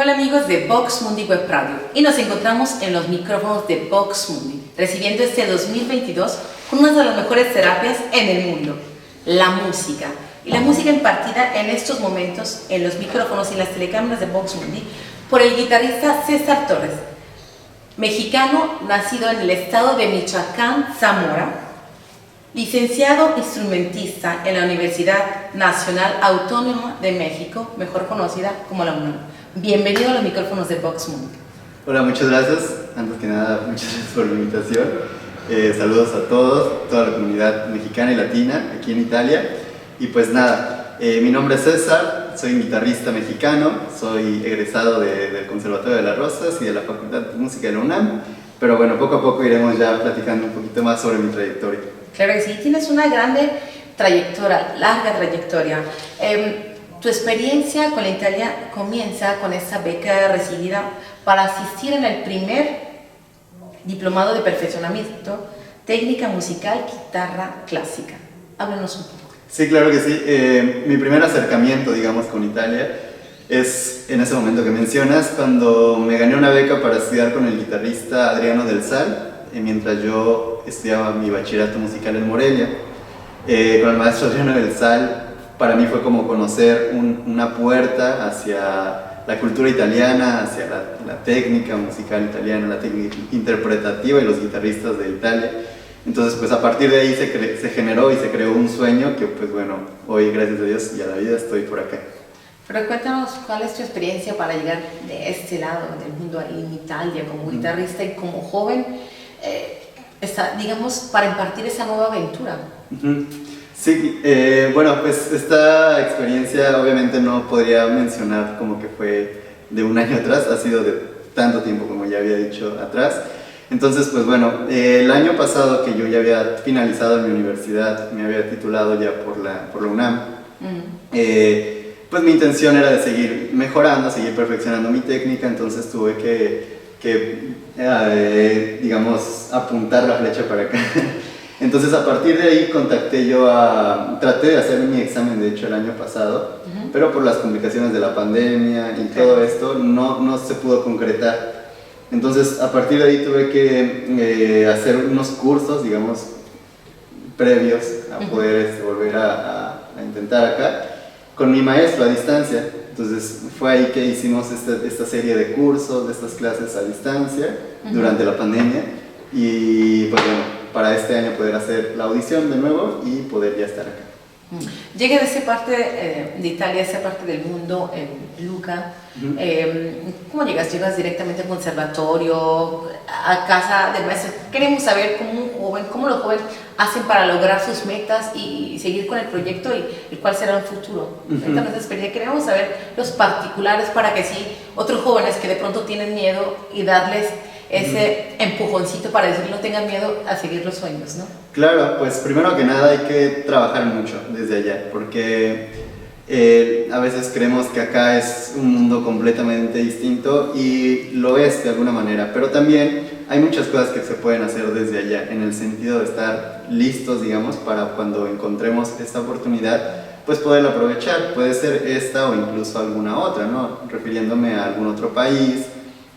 Hola amigos de Vox Mundi Web Radio, y nos encontramos en los micrófonos de Vox Mundi, recibiendo este 2022 con una de las mejores terapias en el mundo, la música. Y la música impartida en estos momentos en los micrófonos y en las telecámaras de Vox Mundi por el guitarrista César Torres, mexicano nacido en el estado de Michoacán, Zamora, licenciado instrumentista en la Universidad Nacional Autónoma de México, mejor conocida como la UNAM. Bienvenido a los micrófonos de Vox Mundi. Hola, muchas gracias. Antes que nada, muchas gracias por la invitación. Saludos a todos, toda la comunidad mexicana y latina aquí en Italia. Y pues nada, mi nombre es César, soy un guitarrista mexicano, soy egresado del Conservatorio de las Rosas y de la Facultad de Música de la UNAM. Pero bueno, poco a poco iremos ya platicando un poquito más sobre mi trayectoria. Claro que sí, tienes una grande trayectoria, larga trayectoria. Tu experiencia con la Italia comienza con esa beca recibida para asistir en el primer diplomado de perfeccionamiento, técnica musical, guitarra clásica. Háblanos un poco. Sí, claro que sí. Mi primer acercamiento, digamos, con Italia es en ese momento que mencionas, cuando me gané una beca para estudiar con el guitarrista Adriano del Sal, mientras yo estudiaba mi bachillerato musical en Morelia. Con el maestro Adriano del Sal, para mí fue como conocer una puerta hacia la cultura italiana, hacia la técnica musical italiana, la técnica interpretativa y los guitarristas de Italia. Entonces, pues a partir de ahí se generó y se creó un sueño que, pues bueno, hoy, gracias a Dios y a la vida, estoy por acá. Pero cuéntanos, ¿cuál es tu experiencia para llegar de este lado del mundo ahí en Italia como guitarrista y como joven, digamos, para impartir esa nueva aventura? Sí, bueno, pues esta experiencia obviamente no podría mencionar como que fue de un año atrás, ha sido de tanto tiempo como ya había dicho atrás. Entonces, pues bueno, el año pasado que yo ya había finalizado mi universidad, me había titulado ya por la UNAM, pues mi intención era de seguir mejorando, seguir perfeccionando mi técnica, entonces tuve que digamos, apuntar la flecha para acá. Entonces a partir de ahí traté de hacer mi examen de hecho el año pasado, pero por las complicaciones de la pandemia y todo esto no se pudo concretar. Entonces a partir de ahí tuve que hacer unos cursos, digamos, previos a poder volver a intentar acá con mi maestro a distancia. Entonces fue ahí que hicimos esta serie de cursos, de estas clases a distancia durante la pandemia y pues bueno, para este año poder hacer la audición de nuevo y poder ya estar acá. Llega de esa parte de Italia, esa parte del mundo, Luca. ¿Cómo llegas? ¿Llegas directamente al conservatorio, a casa del maestro? Queremos saber cómo los jóvenes hacen para lograr sus metas y seguir con el proyecto y el cuál será el futuro. Cuéntanos esa experiencia. Queremos saber los particulares para que sí, otros jóvenes que de pronto tienen miedo y darles ese empujoncito para decir no tengan miedo a seguir los sueños, ¿no? Claro, pues primero que nada hay que trabajar mucho desde allá, porque a veces creemos que acá es un mundo completamente distinto y lo es de alguna manera, pero también hay muchas cosas que se pueden hacer desde allá, en el sentido de estar listos, digamos, para cuando encontremos esta oportunidad, pues poderla aprovechar. Puede ser esta o incluso alguna otra, ¿no? Refiriéndome a algún otro país,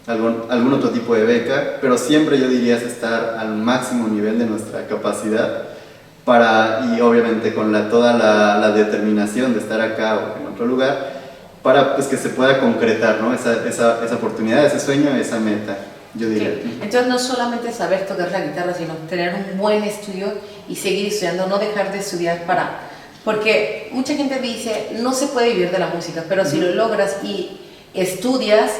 algún otro tipo de beca, pero siempre yo diría es estar al máximo nivel de nuestra capacidad y obviamente con toda la determinación de estar acá o en otro lugar para pues, que se pueda concretar, ¿no? esa oportunidad, ese sueño, esa meta, yo diría. Okay. Entonces no solamente saber tocar la guitarra, sino tener un buen estudio y seguir estudiando, no dejar de estudiar porque mucha gente dice no se puede vivir de la música, pero si lo logras y estudias,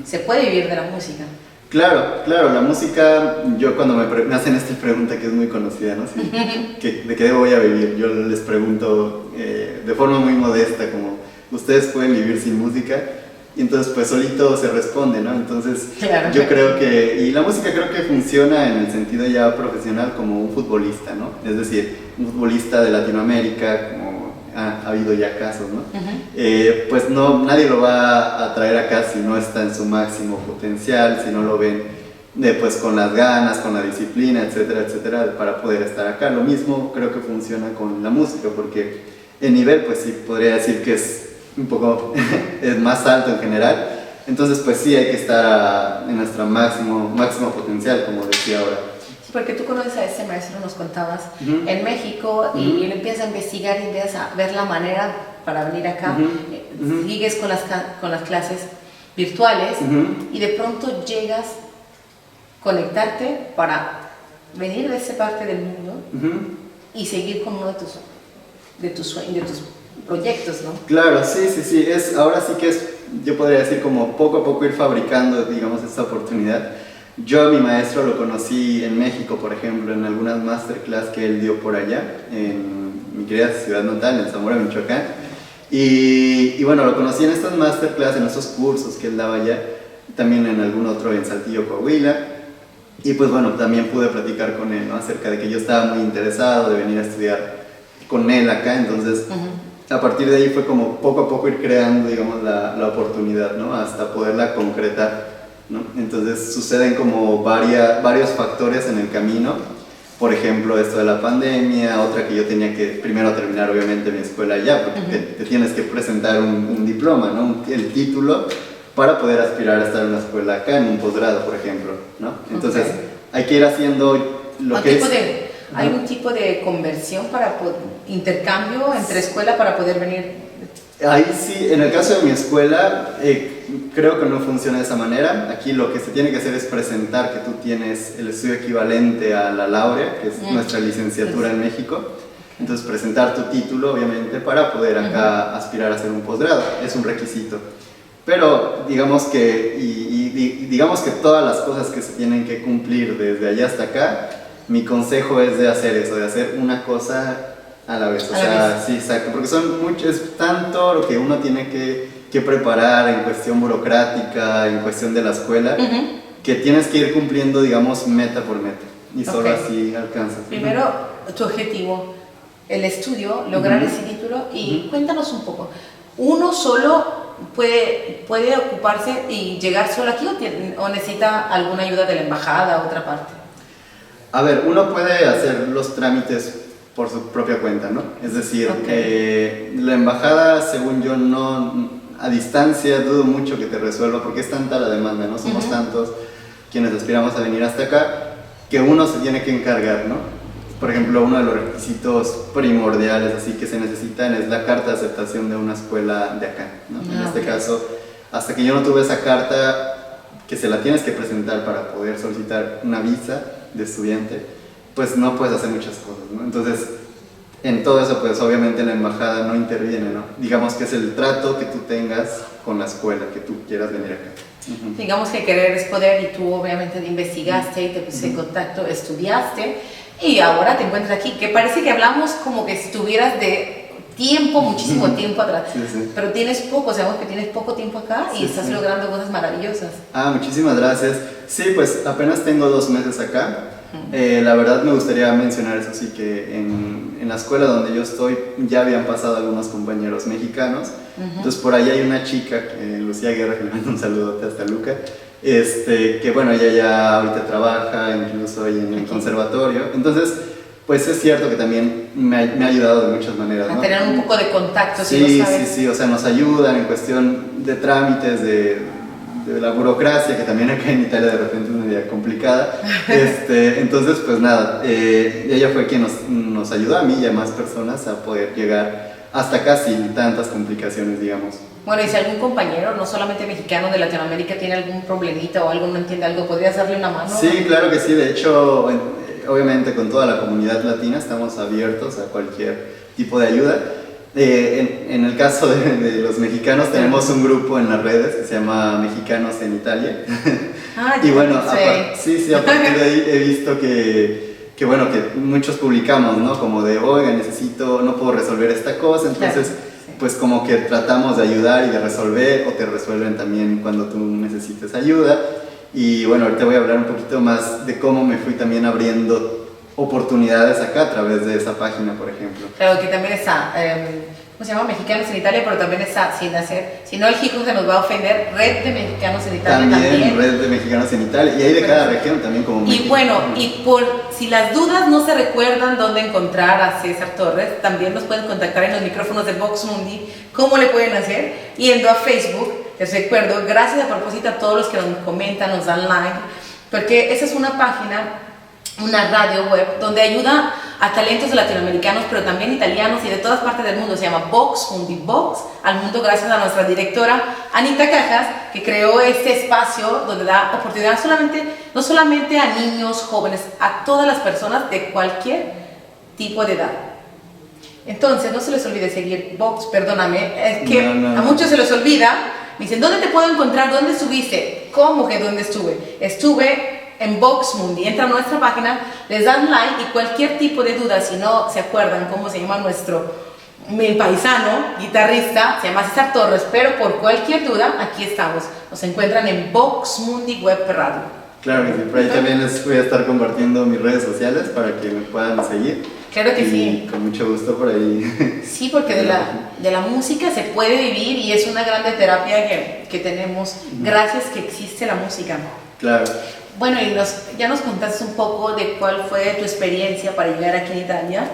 se puede vivir de la música. Claro, la música, yo cuando me hacen esta pregunta que es muy conocida, ¿no? Sí, ¿de qué voy a vivir? Yo les pregunto de forma muy modesta, como, ¿ustedes pueden vivir sin música? Y entonces pues solito se responde, ¿no? Entonces claro. Yo creo y la música creo que funciona en el sentido ya profesional como un futbolista, ¿no? Es decir, un futbolista de Latinoamérica, como ha habido ya casos, ¿no? Pues nadie lo va a traer acá si no está en su máximo potencial, si no lo ven pues con las ganas, con la disciplina, etcétera, etcétera, para poder estar acá. Lo mismo creo que funciona con la música, porque el nivel, pues sí, podría decir que es un poco es más alto en general, Entonces, pues sí, hay que estar en nuestro máximo potencial, como decía ahora. Sí, porque tú conoces a ese maestro, nos contabas, en México, y él empieza a investigar y empieza a ver la manera para venir acá. Sigues con las clases virtuales y de pronto llegas a conectarte para venir de esa parte del mundo y seguir con uno de tus proyectos, ¿no? Claro, sí, ahora sí que yo podría decir como poco a poco ir fabricando, digamos, esta oportunidad. Yo a mi maestro lo conocí en México, por ejemplo, en algunas masterclass que él dio por allá, en mi querida ciudad natal, en Zamora, Michoacán. Y bueno, lo conocí en estas masterclass, en esos cursos que él daba allá, también en algún otro en Saltillo, Coahuila. Y pues bueno, también pude platicar con él, ¿no? Acerca de que yo estaba muy interesado de venir a estudiar con él acá, entonces a partir de ahí fue como poco a poco ir creando, digamos, la oportunidad, ¿no? Hasta poderla concretar, ¿no? Entonces suceden como varios factores en el camino, por ejemplo esto de la pandemia, otra que yo tenía que primero terminar obviamente mi escuela allá, porque te tienes que presentar un diploma, ¿no? El título para poder aspirar a estar en una escuela acá, en un posgrado, por ejemplo, ¿no? Entonces hay que ir haciendo lo que es... ¿Hay un tipo de conversión para intercambio entre escuela para poder venir? Ahí sí, en el caso de mi escuela, creo que no funciona de esa manera. Aquí lo que se tiene que hacer es presentar que tú tienes el estudio equivalente a la laurea, que es nuestra licenciatura en México. Entonces presentar tu título, obviamente, para poder acá aspirar a hacer un posgrado. Es un requisito. Pero digamos que, digamos que todas las cosas que se tienen que cumplir desde allá hasta acá, mi consejo es de hacer eso, de hacer una cosa a la vez. O sea, sí, exacto, porque es tanto lo que uno tiene que preparar en cuestión burocrática, en cuestión de la escuela, que tienes que ir cumpliendo, digamos, meta por meta. Y solo así alcanzas. Primero, tu objetivo, el estudio, lograr ese título, y cuéntanos un poco. ¿Uno solo puede ocuparse y llegar solo aquí o necesita alguna ayuda de la embajada o otra parte? A ver, uno puede hacer los trámites por su propia cuenta, ¿no? Es decir, la embajada, según yo, no, a distancia dudo mucho que te resuelva, porque es tanta la demanda, ¿no? Somos tantos quienes aspiramos a venir hasta acá, que uno se tiene que encargar, ¿no? Por ejemplo, uno de los requisitos primordiales así que se necesitan es la carta de aceptación de una escuela de acá, ¿no? En este caso, hasta que yo no tuve esa carta, que se la tienes que presentar para poder solicitar una visa de estudiante, pues no puedes hacer muchas cosas, ¿no? Entonces, en todo eso, pues obviamente la embajada no interviene, ¿no? Digamos que es el trato que tú tengas con la escuela, que tú quieras venir acá. Digamos que querer es poder, y tú obviamente investigaste y te pusiste en contacto, estudiaste, y ahora te encuentras aquí, que parece que hablamos como que si estuvieras de tiempo, muchísimo tiempo atrás, pero tienes poco, sabemos que tienes poco tiempo acá y estás logrando cosas maravillosas. Muchísimas gracias. Sí, pues apenas tengo 2 meses acá. La verdad me gustaría mencionar eso sí, que en la escuela donde yo estoy ya habían pasado algunos compañeros mexicanos. Entonces por ahí hay una chica, Lucía Guerra, que le mando un saludote hasta Luca, que bueno, ella ya ahorita trabaja incluso ahí en el conservatorio. Entonces, pues es cierto que también me ha ayudado de muchas maneras, ¿no? A tener un poco de contacto, sí, si lo sabes. Sí, o sea, nos ayudan en cuestión de trámites, de la burocracia, que también acá en Italia de repente es una idea complicada. Entonces, pues nada, ella fue quien nos ayudó a mí y a más personas a poder llegar hasta acá sin tantas complicaciones, digamos. Bueno, y si algún compañero, no solamente mexicano, de Latinoamérica tiene algún problemita o algo, no entiende algo, ¿podrías darle una mano? Sí, claro que sí. De hecho, obviamente con toda la comunidad latina estamos abiertos a cualquier tipo de ayuda. En el caso de los mexicanos tenemos un grupo en las redes que se llama Mexicanos en Italia. Y bueno, a partir de ahí he visto que bueno, que muchos publicamos, ¿no? Como de, oiga, no puedo resolver esta cosa, entonces pues como que tratamos de ayudar y de resolver, o te resuelven también cuando tú necesites ayuda. Y bueno, ahorita voy a hablar un poquito más de cómo me fui también abriendo oportunidades acá a través de esa página, por ejemplo. Claro, que también está, ¿cómo se llama? Mexicanos en Italia, pero también está, si no el Hijo se nos va a ofender, Red de Mexicanos en Italia también. Red de Mexicanos en Italia, y hay de cada región también como México. Y bueno, si las dudas no se recuerdan dónde encontrar a César Torres, también nos pueden contactar en los micrófonos de Vox Mundi. ¿Cómo le pueden hacer? Yendo a Facebook, les recuerdo, gracias a propósito a todos los que nos comentan, nos dan like, porque esa es una página, una radio web, donde ayuda a talentos latinoamericanos, pero también italianos y de todas partes del mundo. Se llama Vox Mundi, Vox al mundo, gracias a nuestra directora Anita Cajas, que creó este espacio donde da oportunidad no solamente a niños, jóvenes, a todas las personas de cualquier tipo de edad. Entonces, no se les olvide seguir Vox, perdóname, es que a muchos se les olvida. Me dicen, ¿dónde te puedo encontrar? ¿Dónde estuviste? ¿Cómo que dónde estuve? Estuve en Vox Mundi. Entra a nuestra página, les dan like y cualquier tipo de duda, si no se acuerdan cómo se llama mi paisano, guitarrista, se llama César Torres, pero por cualquier duda, aquí estamos. Nos encuentran en Vox Mundi Web Radio. Claro que sí, por ahí también les voy a estar compartiendo mis redes sociales para que me puedan seguir. Claro que sí. Con mucho gusto por ahí. Sí, porque de la música se puede vivir y es una grande terapia que tenemos gracias que existe la música. Claro. Bueno, y ya nos contaste un poco de cuál fue tu experiencia para llegar aquí en Italia.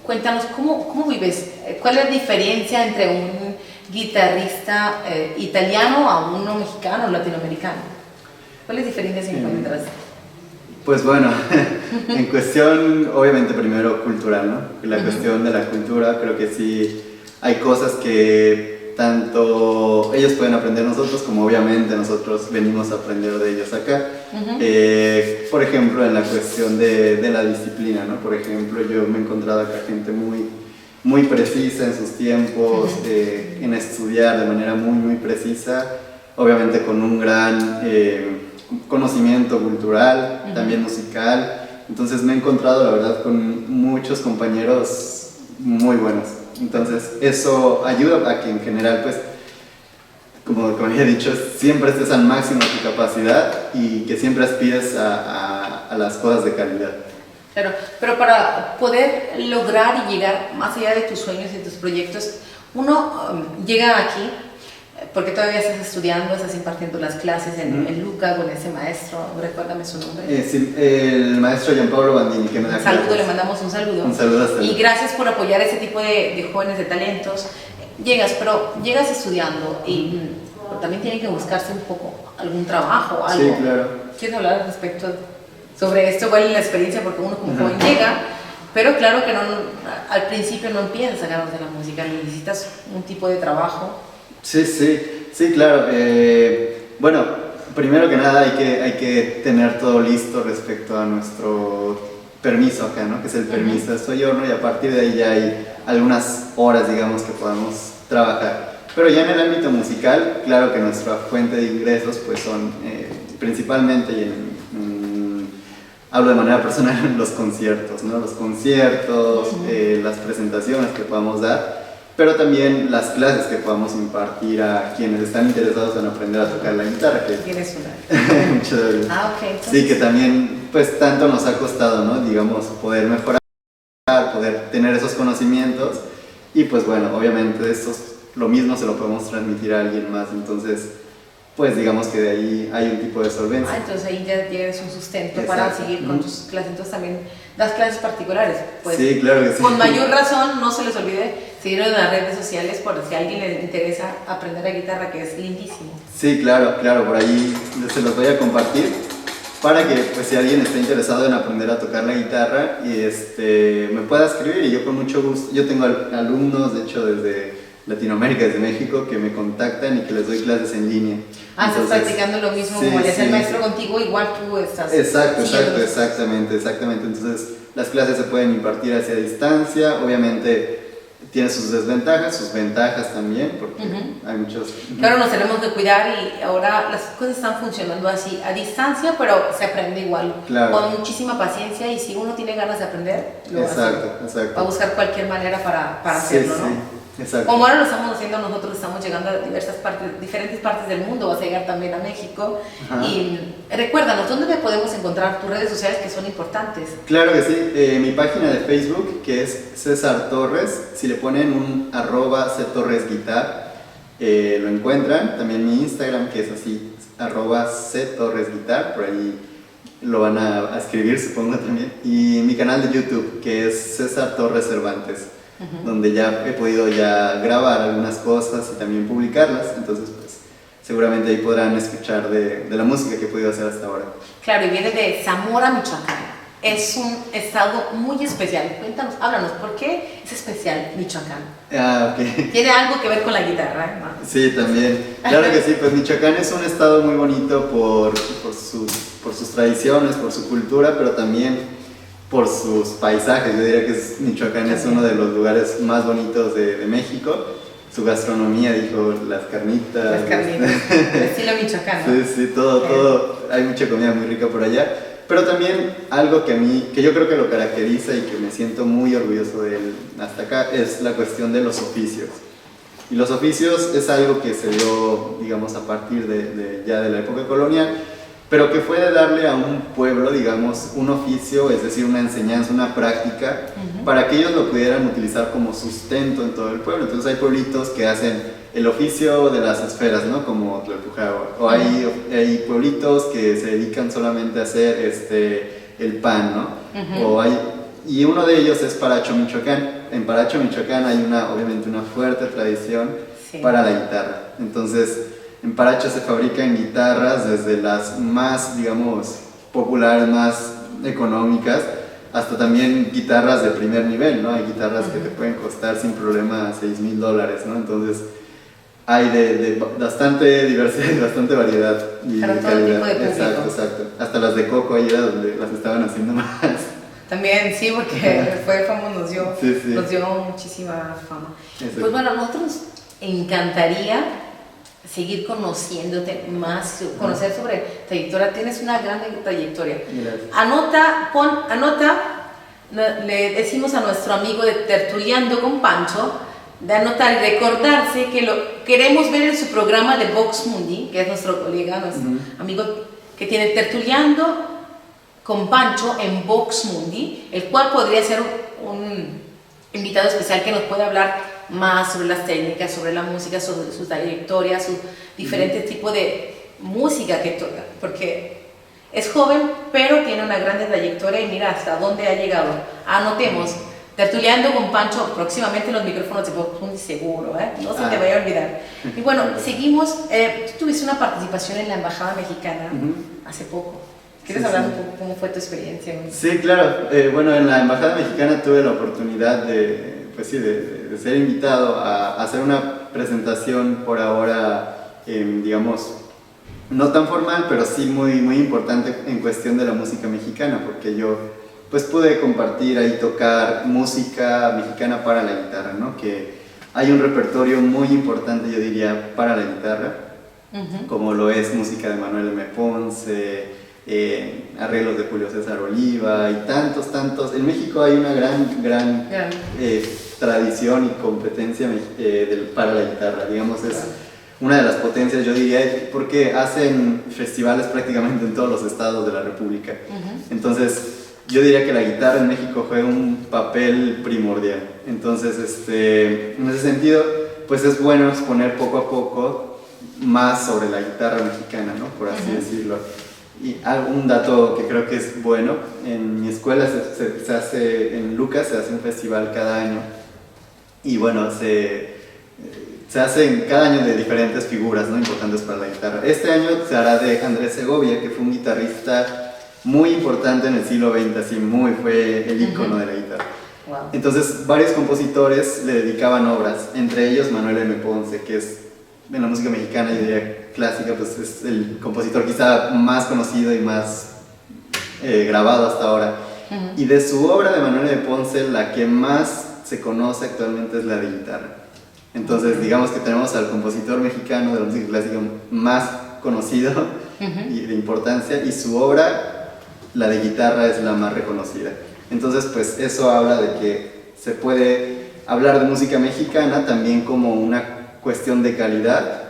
Cuéntanos, ¿cómo vives? ¿Cuál es la diferencia entre un guitarrista italiano a uno mexicano o latinoamericano? ¿Cuáles diferencias encuentras? Pues bueno, en cuestión, obviamente primero cultural, ¿no? La cuestión de la cultura, creo que sí hay cosas que tanto ellos pueden aprender de nosotros, como obviamente nosotros venimos a aprender de ellos acá. Por ejemplo, en la cuestión de la disciplina, ¿no? Por ejemplo, yo me he encontrado acá gente muy precisa en sus tiempos, en estudiar de manera muy precisa, obviamente con un gran conocimiento cultural, también musical. Entonces me he encontrado, la verdad, con muchos compañeros muy buenos. Entonces eso ayuda a que en general, pues, como ya he dicho, siempre estés al máximo de tu capacidad y que siempre aspires a las cosas de calidad. Claro, pero para poder lograr y llegar más allá de tus sueños y tus proyectos, uno llega aquí porque todavía estás estudiando, estás impartiendo las clases en Luca con ese maestro, recuérdame su nombre. Sí, el maestro Gianpaolo Bandini, que me da clases. Le mandamos un saludo. Un saludo hasta Y gracias por apoyar ese tipo de jóvenes, de talentos. Llegas estudiando y también tienen que buscarse un poco algún trabajo, algo. Sí, claro. ¿Quieres hablar respecto sobre esto? ¿Cuál es la experiencia? Porque uno como joven llega, pero claro que al principio no empiezas a ganar de la música, necesitas un tipo de trabajo. Sí, claro. Bueno, primero que nada hay que tener todo listo respecto a nuestro permiso acá, ¿no? Que es el permiso de Soyorno, y a partir de ahí ya hay algunas horas, digamos, que podamos trabajar. Pero ya en el ámbito musical, claro que nuestra fuente de ingresos pues son principalmente, hablo de manera personal, los conciertos, ¿no? Los conciertos, las presentaciones que podamos dar, pero también las clases que podamos impartir a quienes están interesados en aprender a tocar la guitarra. ¿Tienes una? Muchas gracias. Ok. Entonces... Sí, que también pues tanto nos ha costado, ¿no? Digamos, poder mejorar, poder tener esos conocimientos, y pues bueno, obviamente lo mismo se lo podemos transmitir a alguien más, entonces pues digamos que de ahí hay un tipo de solvencia. Entonces ahí ya tienes un sustento. Exacto. Para seguir con tus clases. Entonces también das clases particulares. Pues, sí, claro que sí. Con mayor razón, no se les olvide seguirnos en las redes sociales por si a alguien le interesa aprender la guitarra, que es lindísimo. Sí, claro, por ahí se los voy a compartir para que pues si alguien está interesado en aprender a tocar la guitarra me pueda escribir, y yo con mucho gusto. Yo tengo alumnos, de hecho, desde Latinoamérica, desde México, que me contactan y que les doy clases en línea. Entonces, estás practicando lo mismo, como le hace el maestro contigo, igual tú estás. Exactamente. Entonces las clases se pueden impartir hacia distancia, obviamente tiene sus desventajas, sus ventajas también, porque hay muchos... Claro, nos tenemos que cuidar, y ahora las cosas están funcionando así, a distancia, pero se aprende igual, con muchísima paciencia, y si uno tiene ganas de aprender, lo hace. Exacto. Va a buscar cualquier manera para hacerlo, ¿no? Exacto. Como ahora lo estamos haciendo nosotros, estamos llegando a diferentes partes del mundo, vas a llegar también a México. Y recuérdanos, ¿dónde podemos encontrar tus redes sociales, que son importantes? Claro que sí, mi página de Facebook, que es César Torres, si le ponen un @ctorresguitar, lo encuentran. También mi Instagram, que es así, @ctorresguitar, por ahí lo van a escribir, supongo también. Y mi canal de YouTube, que es César Torres Cervantes. donde ya he podido ya grabar algunas cosas y también publicarlas, entonces pues seguramente ahí podrán escuchar de la música que he podido hacer hasta ahora. Claro, y viene de Zamora, Michoacán. Es un estado muy especial. Cuéntanos, háblanos, ¿por qué es especial Michoacán? Ah, ok. ¿Tiene algo que ver con la guitarra? ¿No? Sí, también. Claro que sí, pues Michoacán es un estado muy bonito por sus tradiciones, por su cultura, pero también por sus paisajes. Yo diría que Michoacán es uno de los lugares más bonitos de México. Su gastronomía, dijo, las carnitas. Las carnitas, el estilo michoacano. Sí, todo, hay mucha comida muy rica por allá. Pero también algo que yo creo que lo caracteriza y que me siento muy orgulloso de él hasta acá es la cuestión de los oficios. Y los oficios es algo que se dio, digamos, a partir ya de la época colonial, pero que fue de darle a un pueblo, digamos, un oficio, es decir, una enseñanza, una práctica, para que ellos lo pudieran utilizar como sustento en todo el pueblo. Entonces hay pueblitos que hacen el oficio de las esferas, ¿no? Como Tlalpujahua. O hay pueblitos que se dedican solamente a hacer el pan, ¿no? Y uno de ellos es Paracho, Michoacán. En Paracho, Michoacán hay obviamente una fuerte tradición para la guitarra. Entonces, en Paracho se fabrican guitarras desde las más, digamos, populares, más económicas, hasta también guitarras de primer nivel, ¿no? Hay guitarras que te pueden costar sin problema $6,000, ¿no? Entonces, hay de bastante diversidad y bastante variedad y para todo tipo de público. Exacto. Hasta las de coco ahí era donde las estaban haciendo más. También, sí, porque fue famoso, nos dio muchísima fama. Exacto. Pues bueno, a nosotros nos encantaría seguir conociéndote más, conocer sobre trayectoria. Tienes una gran trayectoria. Gracias. Anota, le decimos a nuestro amigo de Tertuliando con Pancho, de anotar y recordarse que lo queremos ver en su programa de Vox Mundi, que es nuestro colega, nuestro amigo que tiene Tertuliando con Pancho en Vox Mundi, el cual podría ser un invitado especial que nos puede hablar más sobre las técnicas, sobre la música, sobre su trayectoria, su diferentes tipos de música que toca, porque es joven, pero tiene una gran trayectoria y mira hasta dónde ha llegado. Anotemos. Tertuliando con Pancho próximamente en los micrófonos de Vox Mundi, seguro, no se te vaya a olvidar. Y bueno, seguimos. Tú tuviste una participación en la Embajada Mexicana hace poco. ¿Quieres hablar un poco cómo fue tu experiencia? Sí, claro. Bueno, en la Embajada Mexicana tuve la oportunidad de ser invitado a hacer una presentación por ahora, digamos, no tan formal, pero sí muy importante en cuestión de la música mexicana, porque yo pues pude compartir ahí, tocar música mexicana para la guitarra, ¿no? Que hay un repertorio muy importante, yo diría, para la guitarra, como lo es música de Manuel M. Ponce, arreglos de Julio César Oliva y tantos. En México hay una gran tradición y competencia para la guitarra, digamos, es una de las potencias, yo diría, porque hacen festivales prácticamente en todos los estados de la República. Entonces, yo diría que la guitarra en México juega un papel primordial. Entonces, en ese sentido, pues es bueno exponer poco a poco más sobre la guitarra mexicana, ¿no? Por así decirlo. Y un dato que creo que es bueno, en mi escuela se hace, en Lucas se hace un festival cada año. Y bueno, se hacen cada año de diferentes figuras, ¿no? Importantes para la guitarra. Este año se hará de Andrés Segovia, que fue un guitarrista muy importante en el siglo XX, fue el ícono de la guitarra. Wow. Entonces, varios compositores le dedicaban obras, entre ellos Manuel M. Ponce, que es, en la música mexicana, yo diría clásica, pues es el compositor quizá más conocido y más grabado hasta ahora. Y de su obra de Manuel M. Ponce, la que más se conoce actualmente es la de guitarra. Entonces, digamos que tenemos al compositor mexicano de la música clásica más conocido y de importancia, y su obra, la de guitarra, es la más reconocida. Entonces, pues eso habla de que se puede hablar de música mexicana también como una cuestión de calidad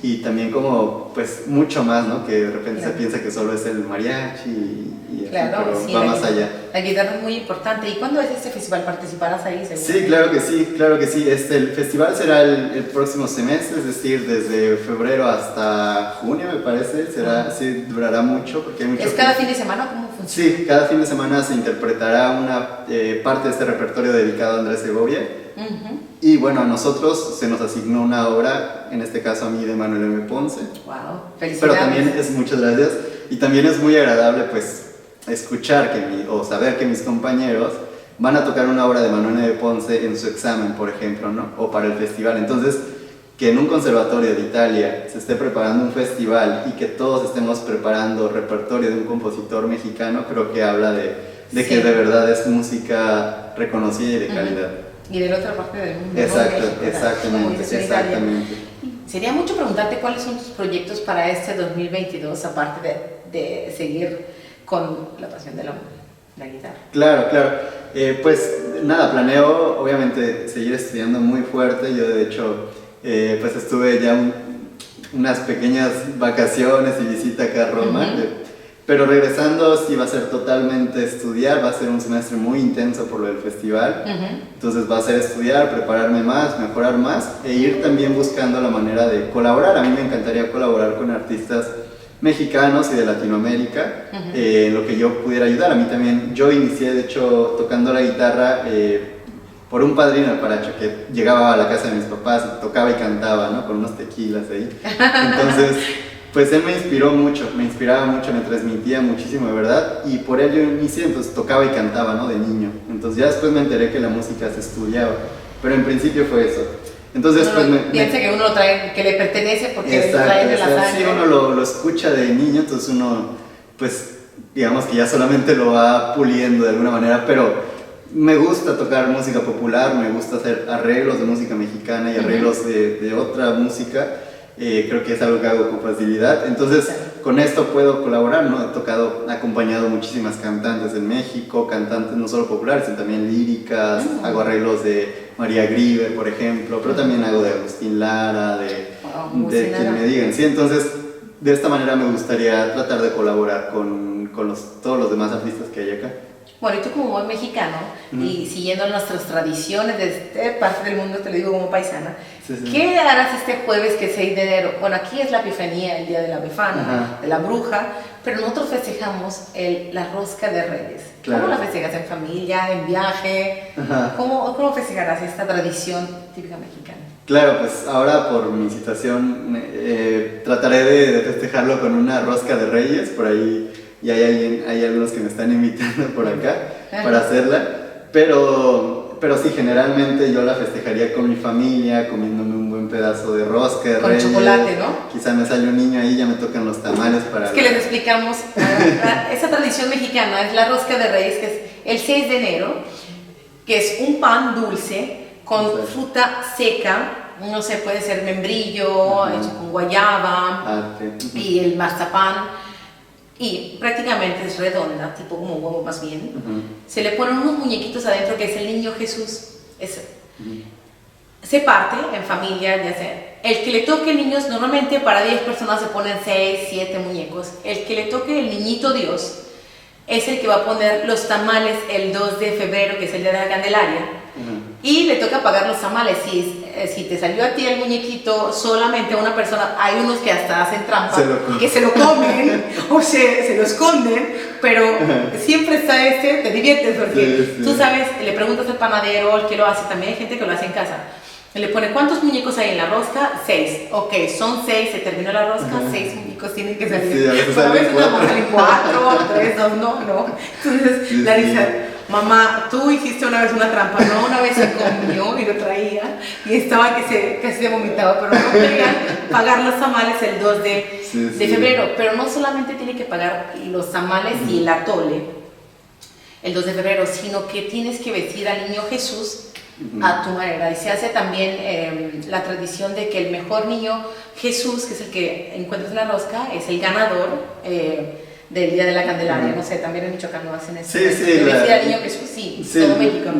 y también como, pues, mucho más, ¿no? Que de repente se piensa que solo es el mariachi y claro, así, pero va más allá. La guitarra es muy importante. ¿Y cuándo es este festival? ¿Participarás ahí, seguro? Sí, claro que sí. El festival será el próximo semestre, es decir, desde febrero hasta junio, me parece. Sí, durará mucho porque hay mucho. ¿Es cada fin de semana? ¿Cómo funciona? Sí, cada fin de semana se interpretará una parte de este repertorio dedicado a Andrés Segovia. Y bueno, a nosotros se nos asignó una obra, en este caso a mí, de Manuel M. Ponce. Wow, felicidades. Pero también muchas gracias, y también es muy agradable pues escuchar o saber que mis compañeros van a tocar una obra de Manuel M. Ponce en su examen, por ejemplo, ¿no? O para el festival. Entonces, que en un conservatorio de Italia se esté preparando un festival y que todos estemos preparando repertorio de un compositor mexicano, creo que habla de que de verdad es música reconocida y de calidad. Y de la otra parte del mundo. Exacto, México, exactamente. Sería mucho preguntarte cuáles son tus proyectos para este 2022, aparte de seguir con la pasión de la guitarra. Claro. Pues nada, planeo obviamente seguir estudiando muy fuerte. Yo de hecho pues estuve ya unas pequeñas vacaciones y visita acá a Roma, pero regresando sí va a ser totalmente estudiar, va a ser un semestre muy intenso por lo del festival, entonces va a ser estudiar, prepararme más, mejorar más e ir también buscando la manera de colaborar. A mí me encantaría colaborar con artistas mexicanos y de Latinoamérica, en lo que yo pudiera ayudar. A mí también, yo inicié de hecho tocando la guitarra por un padrino al paracho que llegaba a la casa de mis papás y tocaba y cantaba, ¿no? Con unos tequilas ahí. Entonces, pues él me inspiraba mucho, me transmitía muchísimo de verdad, y por ello inicié, entonces tocaba y cantaba, ¿no? De niño. Entonces ya después me enteré que la música se estudiaba, pero en principio fue eso. Entonces, pues piensa que uno lo trae, que le pertenece porque lo trae de la sangre. Sí, uno lo escucha de niño, entonces uno, pues, digamos que ya solamente lo va puliendo de alguna manera, pero me gusta tocar música popular, me gusta hacer arreglos de música mexicana y arreglos de otra música. Creo que es algo que hago con facilidad, entonces con esto puedo colaborar, ¿no? He acompañado muchísimas cantantes en México, cantantes no solo populares, sino también líricas, hago arreglos de María Grieber, por ejemplo, pero también hago de Agustín Lara, de quien me digan, ¿sí? Entonces, de esta manera me gustaría tratar de colaborar con todos los demás artistas que hay acá. Bueno, y tú como buen mexicano, y siguiendo nuestras tradiciones de esta parte del mundo, te lo digo como paisana, ¿qué harás este jueves que es 6 de enero? Bueno, aquí es la Epifanía, el día de la Befana, de la bruja, pero nosotros festejamos la Rosca de Reyes. Claro. ¿Cómo la festejas? ¿En familia, en viaje? ¿Cómo festejarás esta tradición típica mexicana? Claro, pues ahora por mi situación trataré de festejarlo con una Rosca de Reyes, por ahí. Y hay algunos que me están invitando por acá para hacerla, pero sí, generalmente yo la festejaría con mi familia, comiéndome un buen pedazo de rosca de Reyes. Con chocolate, ¿no? Quizá me sale un niño ahí, ya me tocan los tamales para... Es que les explicamos, esa tradición mexicana es la Rosca de Reyes, que es el 6 de enero, que es un pan dulce con fruta seca, no sé, puede ser membrillo, hecho con guayaba, y el mazapán. Y prácticamente es redonda, tipo como un huevo más bien. Se le ponen unos muñequitos adentro que es el niño Jesús. Se parte en familia, ya sea. El que le toque niños, normalmente para 10 personas se ponen 6, 7 muñecos. El que le toque el niñito Dios es el que va a poner los tamales el 2 de febrero, que es el día de la Candelaria. Y le toca pagar los tamales. Si te salió a ti el muñequito solamente a una persona, hay unos que hasta hacen trampa, que se lo comen o se lo esconden, pero siempre está te diviertes porque tú sabes, le preguntas al panadero, el que lo hace, también hay gente que lo hace en casa. Le pone, ¿cuántos muñecos hay en la rosca? 6. Ok, son 6, se terminó la rosca, 6 muñecos tienen que salir. Sí, a veces salen 4, 3, 2, no. Entonces, Larisa, mamá, tú hiciste una vez una trampa, ¿no? Una vez se comió y lo traía y estaba que casi se vomitaba, pero no querían pagar los tamales el 2 de febrero. Pero no solamente tiene que pagar los tamales y el atole el 2 de febrero, sino que tienes que vestir al niño Jesús a tu manera. Y se hace también la tradición de que el mejor niño Jesús, que es el que encuentras en la rosca, es el ganador del Día de la Candelaria. No sé, también en Michoacán lo hacen eso. Vestir al niño Jesús, todo México.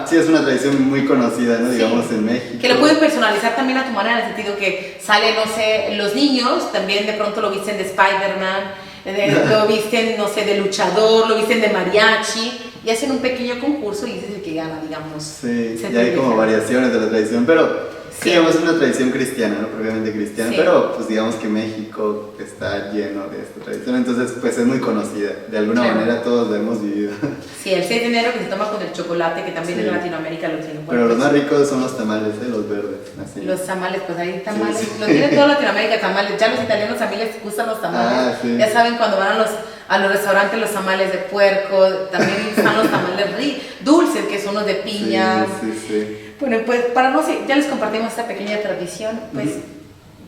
Sí, es una tradición muy conocida, ¿no? Digamos, en México. Que lo puedes personalizar también a tu manera, en el sentido que sale, no sé, los niños también de pronto lo visten de Spider-Man, lo visten, no sé, de luchador, lo visten de mariachi. Y hacen un pequeño concurso y ese es el que gana, digamos. Sí, y hay como variaciones de la tradición, pero Sí, digamos, es una tradición cristiana, ¿no? Propiamente cristiana, Sí. pero pues digamos que México está lleno de esta tradición, entonces pues es muy conocida, de alguna Claro. manera todos la hemos vivido. Sí, el 6 de enero que se toma con el chocolate, que también Sí. en Latinoamérica lo tienen. Pero los más ricos son los tamales, los verdes, así. Los tamales, pues hay tamales, Sí, sí. lo tiene toda Latinoamérica tamales, ya los italianos también les gustan los tamales, Ah, sí. ya saben cuando van a los restaurantes los tamales de puerco, también están los tamales dulces que son los de piña. Sí, sí, sí. Bueno, pues para no sé, ya les compartimos esta pequeña tradición, pues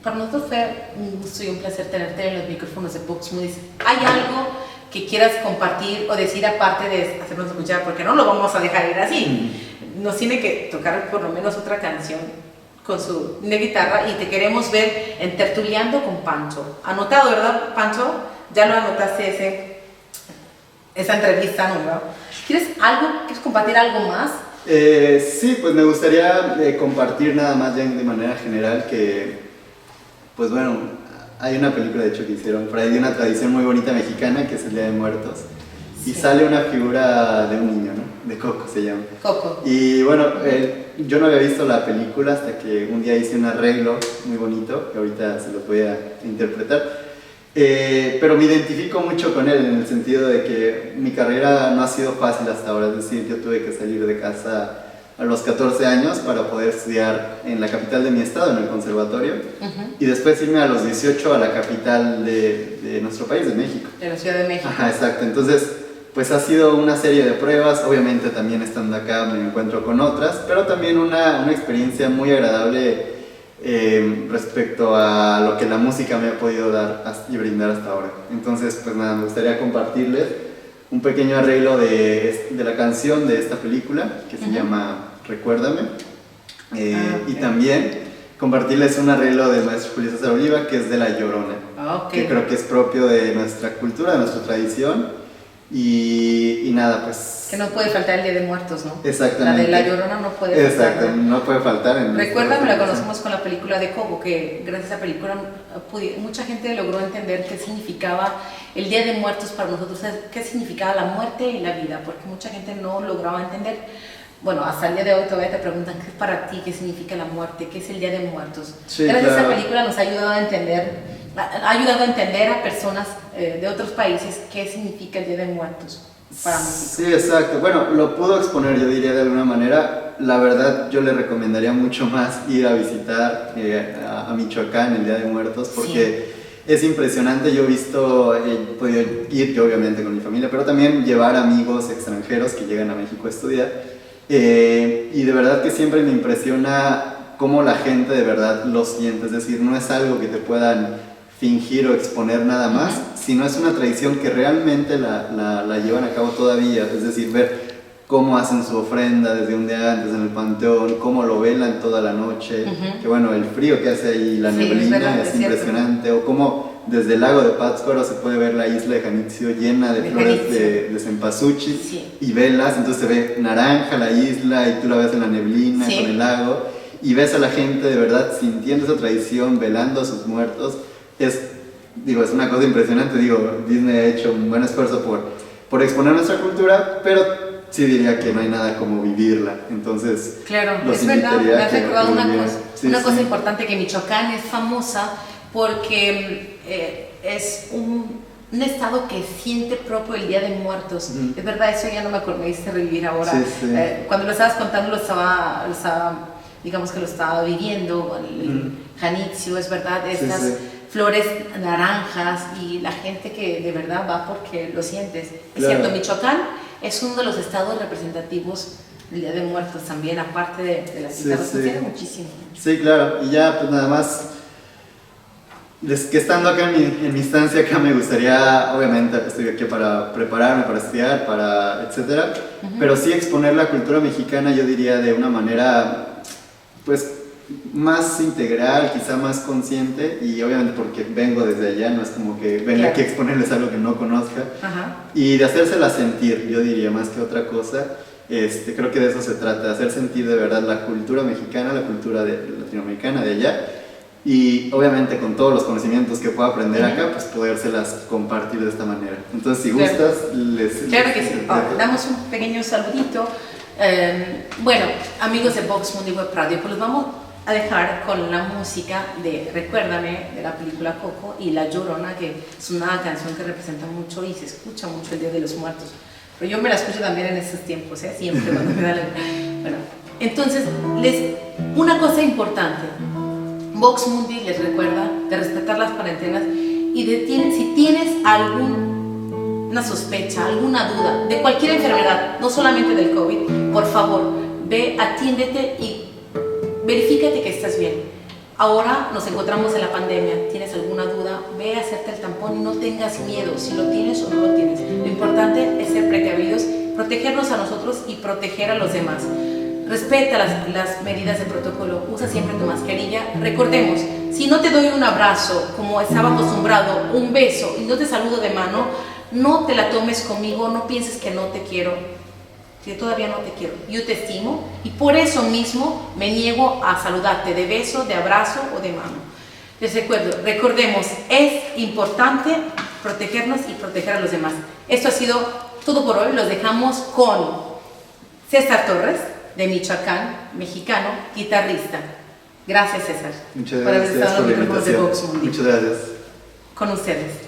para nosotros fue un gusto y un placer tenerte en los micrófonos de Vox Movies. ¿Hay algo que quieras compartir o decir aparte de hacernos escuchar? Porque no lo vamos a dejar ir así. Nos tiene que tocar por lo menos otra canción con su de guitarra y te queremos ver en Tertuleando con Pancho. Anotado, ¿verdad, Pancho? Ya lo anotaste esa entrevista, ¿no? ¿Quieres compartir algo más? Sí, pues me gustaría compartir nada más ya de manera general que, pues bueno, hay una película de hecho que hicieron por ahí de una tradición muy bonita mexicana que es el Día de Muertos y Sí. sale una figura de un niño, ¿no? De Coco se llama. Coco. Y bueno, yo no había visto la película hasta que un día hice un arreglo muy bonito que ahorita se los voy a interpretar. Pero me identifico mucho con él en el sentido de que mi carrera no ha sido fácil hasta ahora, es decir, yo tuve que salir de casa a los 14 años para poder estudiar en la capital de mi estado, en el conservatorio, y después irme a los 18 a la capital de nuestro país, de México. De la Ciudad de México. Ajá, exacto, entonces pues ha sido una serie de pruebas, obviamente también estando acá me encuentro con otras, pero también una experiencia muy agradable respecto a lo que la música me ha podido dar y brindar hasta ahora. Entonces, pues nada, me gustaría compartirles un pequeño arreglo de la canción de esta película que se llama Recuérdame. Y también compartirles un arreglo del maestro Julio César Oliva que es de La Llorona, que creo que es propio de nuestra cultura, de nuestra tradición. Y nada, pues... Que no puede faltar el Día de Muertos, ¿no? Exactamente. La de La Llorona no puede faltar. Exacto, no puede faltar. Recuérdame, la conocemos con la película de Coco, que gracias a esa película mucha gente logró entender qué significaba el Día de Muertos para nosotros, qué significaba la muerte y la vida, porque mucha gente no lograba entender. Bueno, hasta el día de hoy todavía te preguntan qué es para ti, qué significa la muerte, qué es el Día de Muertos. Sí, gracias claro. a esa película nos ha ayudado a entender a personas de otros países qué significa el Día de Muertos para México. Sí, exacto. Bueno, lo pudo exponer, yo diría de alguna manera. La verdad, yo le recomendaría mucho más ir a visitar a Michoacán el Día de Muertos porque es impresionante. Yo he podido ir yo obviamente con mi familia, pero también llevar amigos extranjeros que llegan a México a estudiar. Y de verdad que siempre me impresiona cómo la gente de verdad lo siente, es decir, no es algo que te puedan fingir o exponer nada más, sino es una tradición que realmente la llevan a cabo todavía, es decir, ver cómo hacen su ofrenda desde un día antes en el panteón, cómo lo velan toda la noche, que bueno, el frío que hace ahí, la neblina es impresionante, o cómo desde el lago de Pátzcuaro se puede ver la isla de Janitzio llena de flores de cempasúchil y velas, entonces se ve naranja la isla y tú la ves en la neblina con el lago y ves a la gente de verdad sintiendo esa tradición, velando a sus muertos. Es una cosa impresionante. Disney ha hecho un buen esfuerzo por exponer nuestra cultura, pero sí diría que no hay nada como vivirla. Entonces, claro, es verdad, me has recordado una cosa importante, que Michoacán es famosa porque es un estado que siente propio el Día de Muertos. Es verdad, eso ya no me acordé, me hiciste revivir ahora. Cuando lo estabas contando lo estaba digamos que lo estaba viviendo, el Janitzio, es verdad, estas flores naranjas y la gente que de verdad va porque lo sientes. Es cierto, Michoacán es uno de los estados representativos del Día de Muertos también, aparte de las guitarras, tiene muchísimo. Sí, claro, y ya pues nada más, que estando acá en mi instancia acá me gustaría, obviamente estoy aquí para prepararme, para estudiar, etcétera, pero sí exponer la cultura mexicana, yo diría de una manera pues más integral, quizá más consciente, y obviamente porque vengo desde allá, no es como que venga aquí a exponerles algo que no conozca, y de hacérsela sentir, yo diría, más que otra cosa. Creo que de eso se trata, de hacer sentir de verdad la cultura mexicana, la cultura latinoamericana de allá, y obviamente con todos los conocimientos que pueda aprender acá, pues podérselas compartir de esta manera. Entonces, si gustas, Claro que sí, damos un pequeño saludito. Bueno, amigos de Vox Mundi Web Radio, pues los vamos a dejar con la música de Recuérdame, de la película Coco, y La Llorona, que es una canción que representa mucho y se escucha mucho el Día de los Muertos. Pero yo me la escucho también en estos tiempos, siempre cuando me da la... Bueno, entonces, una cosa importante, Vox Mundi les recuerda de respetar las cuarentenas y si tienes alguna sospecha, alguna duda de cualquier enfermedad, no solamente del COVID, por favor, ve, atiéndete y verifícate que estás bien. Ahora nos encontramos en la pandemia, tienes alguna duda, ve a hacerte el tampón y no tengas miedo si lo tienes o no lo tienes. Lo importante es ser precavidos, protegernos a nosotros y proteger a los demás. Respeta las medidas de protocolo, usa siempre tu mascarilla. Recordemos, si no te doy un abrazo como estaba acostumbrado, un beso y no te saludo de mano, no te la tomes conmigo, no pienses que no te quiero. Que todavía no te quiero, yo te estimo y por eso mismo me niego a saludarte de beso, de abrazo o de mano. Les recordemos, es importante protegernos y proteger a los demás. Esto ha sido todo por hoy, los dejamos con César Torres, de Michoacán, mexicano, guitarrista. Gracias, César. Muchas gracias por la invitación. De Vox Mundi. Muchas gracias. Con ustedes.